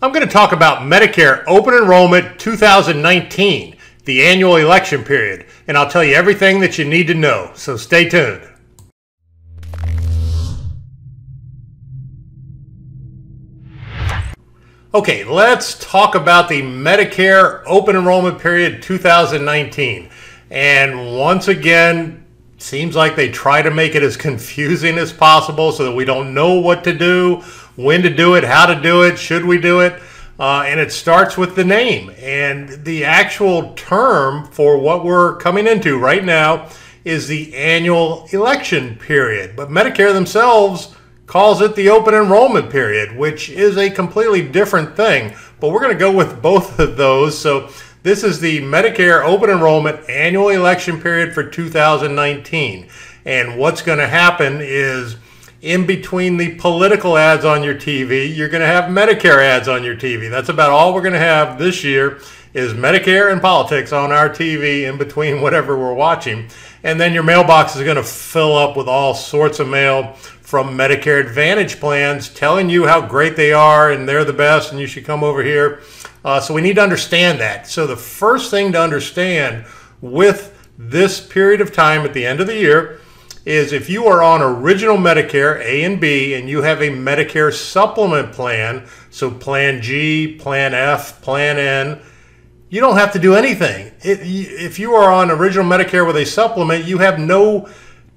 I'm going to talk about Medicare Open Enrollment 2019, the annual election period, and I'll tell you everything that you need to know, so stay tuned. Okay, let's talk about the Medicare Open Enrollment period 2019. And once again, seems like they try to make it as confusing as possible so that we don't know what to do, when to do it, how to do it, should we do it. And it starts with the name. And the actual term for what we're coming into right now is the annual election period. But Medicare themselves calls it the open enrollment period, which is a completely different thing. But we're going to go with both of those. So this is the Medicare Open Enrollment annual election period for 2019. And what's going to happen is in between the political ads on your TV, you're going to have Medicare ads on your TV. That's about all we're going to have this year is Medicare and politics on our TV in between whatever we're watching. And then your mailbox is going to fill up with all sorts of mail from Medicare Advantage plans telling you how great they are and they're the best and you should come over here. So we need to understand that. So the first thing to understand with this period of time at the end of the year is if you are on original Medicare A and B and you have a Medicare supplement plan, so Plan G, Plan F, Plan N, you don't have to do anything. If you are on original Medicare with a supplement, you have no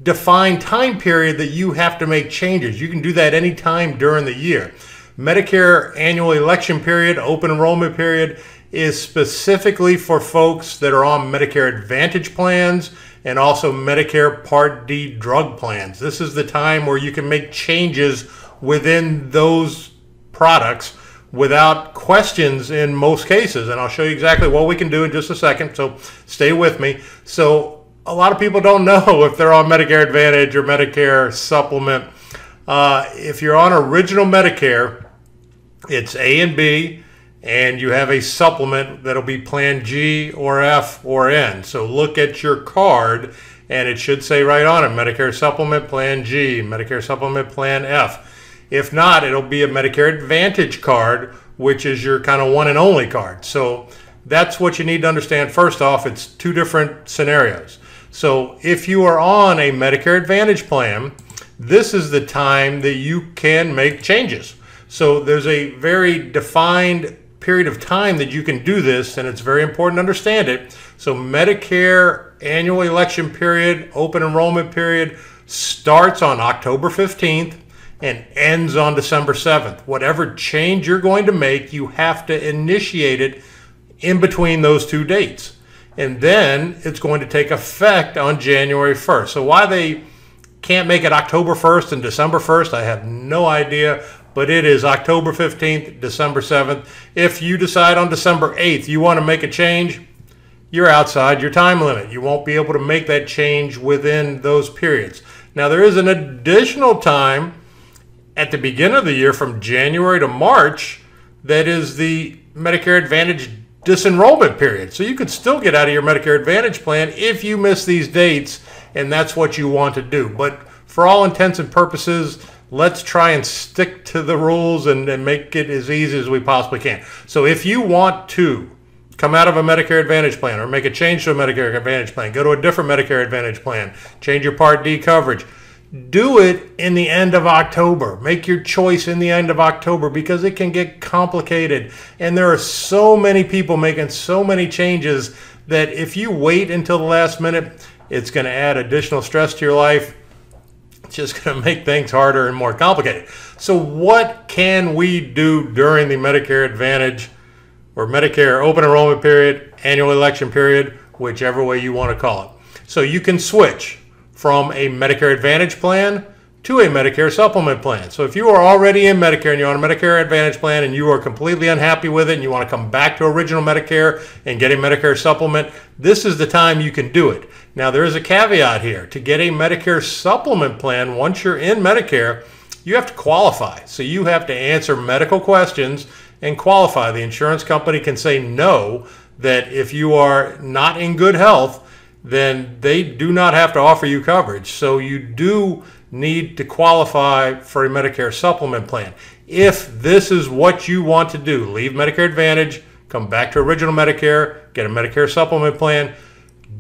defined time period that you have to make changes. You can do that anytime during the year. Medicare annual election period, open enrollment period, is specifically for folks that are on Medicare Advantage plans and also Medicare Part D drug plans. This is the time where you can make changes within those products without questions in most cases. And I'll show you exactly what we can do in just a second, so stay with me. So a lot of people don't know if they're on Medicare Advantage or Medicare Supplement. If you're on original Medicare, it's A and B, and you have a supplement that'll be Plan G or F or N. So look at your card and it should say right on it, Medicare Supplement Plan G, Medicare Supplement Plan F. If not, it'll be a Medicare Advantage card, which is your kind of one and only card. So that's what you need to understand. First off, it's two different scenarios. So if you are on a Medicare Advantage plan, this is the time that you can make changes. So there's a very defined period of time that you can do this, and it's very important to understand it. So Medicare annual election period, open enrollment period, starts on October 15th and ends on December 7th. Whatever change you're going to make, you have to initiate it in between those two dates. And then it's going to take effect on January 1st. So why they can't make it October 1st and December 1st, I have no idea. But it is October 15th, December 7th. If you decide on December 8th you want to make a change, you're outside your time limit. You won't be able to make that change within those periods. Now, there is an additional time at the beginning of the year from January to March that is the Medicare Advantage disenrollment period. So you could still get out of your Medicare Advantage plan if you miss these dates, and that's what you want to do. But for all intents and purposes, let's try and stick to the rules and make it as easy as we possibly can. So if you want to come out of a Medicare Advantage plan or make a change to a Medicare Advantage plan, go to a different Medicare Advantage plan, change your Part D coverage, do it in the end of October. Make your choice in the end of October because it can get complicated. And there are so many people making so many changes that if you wait until the last minute, it's going to add additional stress to your life. It's just going to make things harder and more complicated. So what can we do during the Medicare Advantage or Medicare Open Enrollment period, annual election period, whichever way you want to call it? So you can switch from a Medicare Advantage plan to a Medicare Supplement plan. So if you are already in Medicare and you're on a Medicare Advantage plan and you are completely unhappy with it and you want to come back to original Medicare and get a Medicare Supplement, this is the time you can do it. Now, there is a caveat here. To get a Medicare Supplement plan, once you're in Medicare, you have to qualify. So you have to answer medical questions and qualify. The insurance company can say no, that if you are not in good health, then they do not have to offer you coverage. So you do need to qualify for a Medicare Supplement plan. If this is what you want to do, leave Medicare Advantage, come back to original Medicare, get a Medicare supplement plan,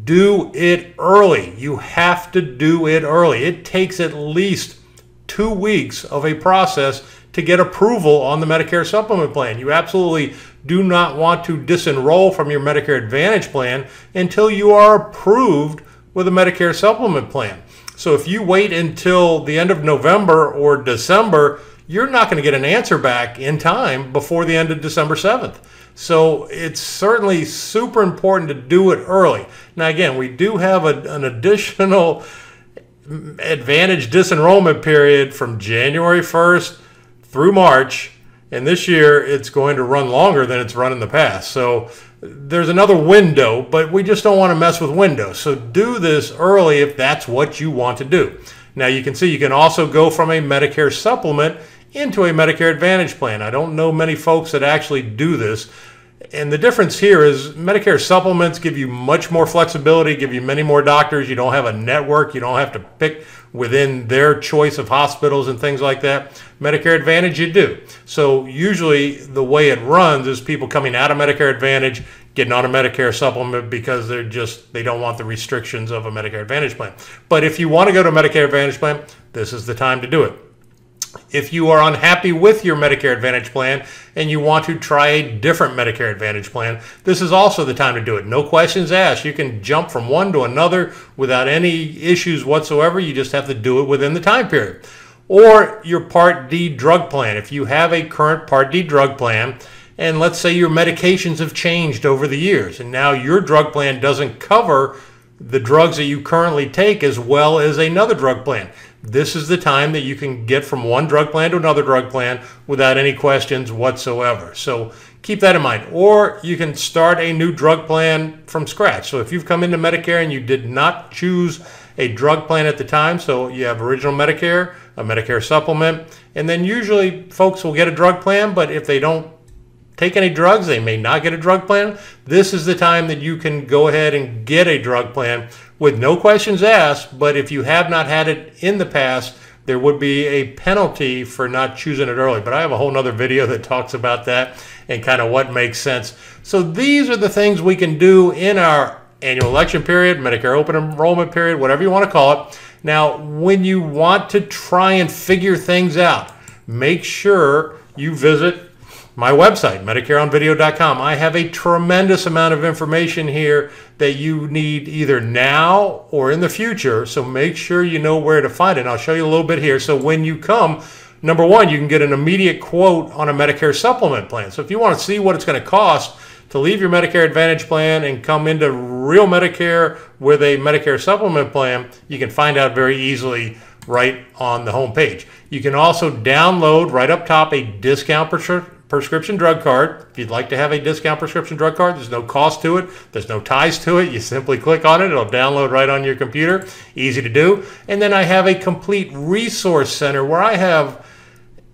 do it early. You have to do it early. It takes at least 2 weeks of a process to get approval on the Medicare supplement plan. You absolutely do not want to disenroll from your Medicare Advantage plan until you are approved with a Medicare supplement plan. So if you wait until the end of November or December, you're not going to get an answer back in time before the end of December 7th. So it's certainly super important to do it early. Now again, we do have an additional Advantage disenrollment period from January 1st through March, and this year it's going to run longer than it's run in the past. So there's another window, but we just don't want to mess with windows. So do this early if that's what you want to do. Now you can see you can also go from a Medicare supplement into a Medicare Advantage plan. I don't know many folks that actually do this. And the difference here is Medicare supplements give you much more flexibility, give you many more doctors. You don't have a network. You don't have to pick within their choice of hospitals and things like that. Medicare Advantage, you do. So usually the way it runs is people coming out of Medicare Advantage, getting on a Medicare supplement because they don't want the restrictions of a Medicare Advantage plan. But if you want to go to a Medicare Advantage plan, this is the time to do it. If you are unhappy with your Medicare Advantage plan and you want to try a different Medicare Advantage plan, this is also the time to do it. No questions asked. You can jump from one to another without any issues whatsoever. You just have to do it within the time period. Or your Part D drug plan. If you have a current Part D drug plan, and let's say your medications have changed over the years, and now your drug plan doesn't cover the drugs that you currently take as well as another drug plan, this is the time that you can get from one drug plan to another drug plan without any questions whatsoever. So keep that in mind. Or you can start a new drug plan from scratch. So if you've come into Medicare and you did not choose a drug plan at the time, so you have original Medicare, a Medicare supplement, and then usually folks will get a drug plan, but if they don't take any drugs, they may not get a drug plan. This is the time that you can go ahead and get a drug plan with no questions asked. But if you have not had it in the past, there would be a penalty for not choosing it early. But I have a whole nother video that talks about that and kind of what makes sense. So these are the things we can do in our annual election period, Medicare Open Enrollment period, whatever you want to call it. Now, when you want to try and figure things out, make sure you visit my website, MedicareOnVideo.com. I have a tremendous amount of information here that you need either now or in the future, so make sure you know where to find it. And I'll show you a little bit here. So when you come, number one, you can get an immediate quote on a Medicare supplement plan. So if you want to see what it's going to cost to leave your Medicare Advantage plan and come into real Medicare with a Medicare supplement plan, you can find out very easily right on the home page. You can also download right up top a discount prescription drug card. If you'd like to have a discount prescription drug card, there's no cost to it. There's no ties to it. You simply click on it. It'll download right on your computer. Easy to do. And then I have a complete resource center where I have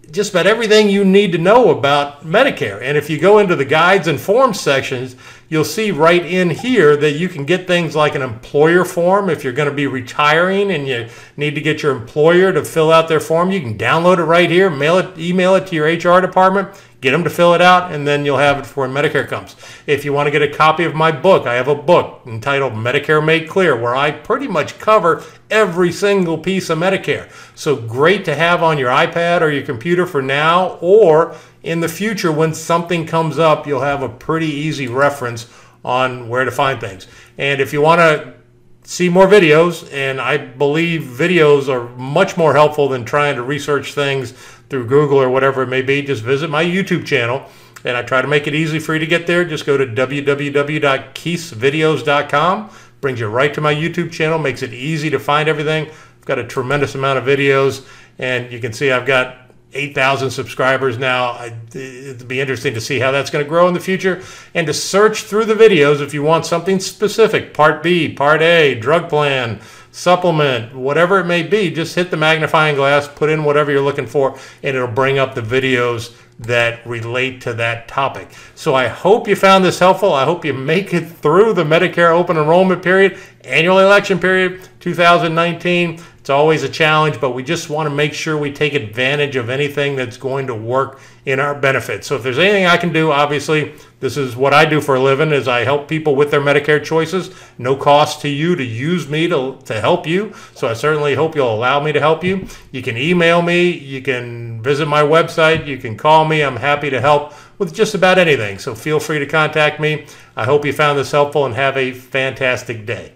just about everything you need to know about Medicare. And if you go into the guides and forms sections, you'll see right in here that you can get things like an employer form. If you're going to be retiring and you need to get your employer to fill out their form, you can download it right here, email it to your HR department, get them to fill it out, and then you'll have it for when Medicare comes. If you want to get a copy of my book, I have a book entitled Medicare Made Clear, where I pretty much cover every single piece of Medicare. So great to have on your iPad or your computer for now, or in the future when something comes up, you'll have a pretty easy reference on where to find things. And if you want to see more videos, and I believe videos are much more helpful than trying to research things through Google or whatever it may be, just visit my YouTube channel, and I try to make it easy for you to get there. Just go to www.keithsvideos.com. Brings you right to my YouTube channel, makes it easy to find everything. I've got a tremendous amount of videos, and you can see I've got 8,000 subscribers now. It'd be interesting to see how that's going to grow in the future. And to search through the videos if you want something specific, Part B, Part A, drug plan, supplement, whatever it may be, just hit the magnifying glass, put in whatever you're looking for, and it'll bring up the videos that relate to that topic. So I hope you found this helpful. I hope you make it through the Medicare Open Enrollment period, annual election period, 2019. It's always a challenge, but we just want to make sure we take advantage of anything that's going to work in our benefit. So if there's anything I can do, obviously, this is what I do for a living, is I help people with their Medicare choices. No cost to you to use me to help you. So I certainly hope you'll allow me to help you. You can email me. You can visit my website. You can call me. I'm happy to help with just about anything. So feel free to contact me. I hope you found this helpful and have a fantastic day.